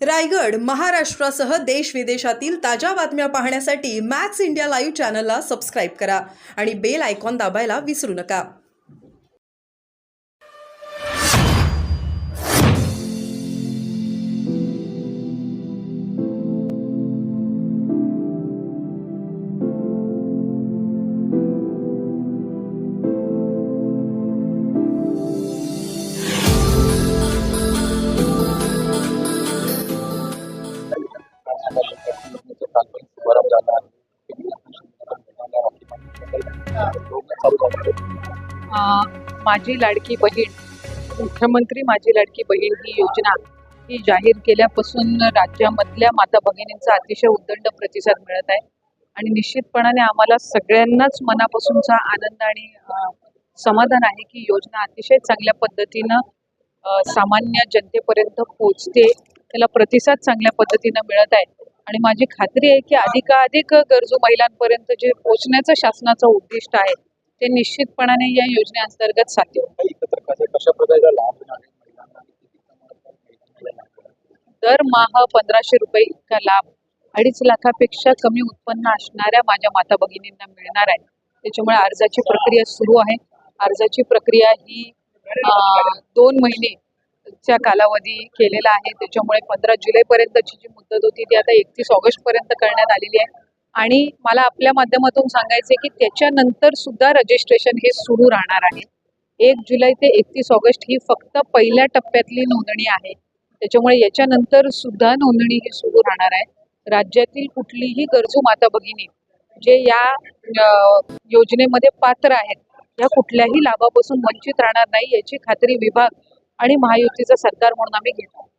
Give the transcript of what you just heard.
रायगड, महाराष्ट्रासह देश विदेशातील ताज्या बातम्या पाहण्यासाठी मॅक्स इंडिया लाईव्ह चॅनलला सबस्क्राईब करा आणि बेल आयकॉन दाबायला विसरू नका. माझी लाडकी बहीण, मुख्यमंत्री माझी लाडकी बहीण ही योजना ही जाहीर केल्यापासून राज्यामधल्या माता भगिनींचा अतिशय उदंड प्रतिसाद मिळत आहे आणि निश्चितपणाने आम्हाला सगळ्यांनाच मनापासूनचा आनंद आणि समाधान आहे की योजना अतिशय चांगल्या पद्धतीनं सामान्य जनतेपर्यंत पोहोचते, त्याला प्रतिसाद चांगल्या पद्धतीनं मिळत आहे आणि माझी खात्री आहे की अधिकाधिक गरजू महिलांपर्यंत जे पोहोचण्याचं शासनाचं उद्दिष्ट आहे ते निश्चितपणाने या योजनेअंतर्गत साध्य होईल. दरमहा 1500 रुपये इतका लाभ 2.5 लाखापेक्षा कमी उत्पन्न असणाऱ्या माझ्या माता भगिनींना मिळणार आहे. त्याच्यामुळे अर्जाची प्रक्रिया सुरू आहे. अर्जाची प्रक्रिया ही 2 महिनेच्या कालावधी केलेला आहे. त्याच्यामुळे 15 जुलैपर्यंतची जी मुदत होती ती आता 31 ऑगस्टपर्यंत करण्यात आलेली आहे आणि मला आपल्या माध्यमातून सांगायचे की त्याच्यानंतर सुद्धा रजिस्ट्रेशन हे सुरू राहणार आहे. 1 जुलै ते 31 ऑगस्ट ही फक्त पहिल्या टप्प्यातली नोंदणी आहे. त्याच्यामुळे याच्यानंतर सुद्धा नोंदणी ही सुरू राहणार आहे. राज्यातील कुठलीही गरजू माता भगिनी जे या योजनेमध्ये पात्र आहेत या कुठल्याही लाभापासून वंचित राहणार नाही याची खात्री विभाग आणि महायुतीचा सरकार म्हणून आम्ही घेतो.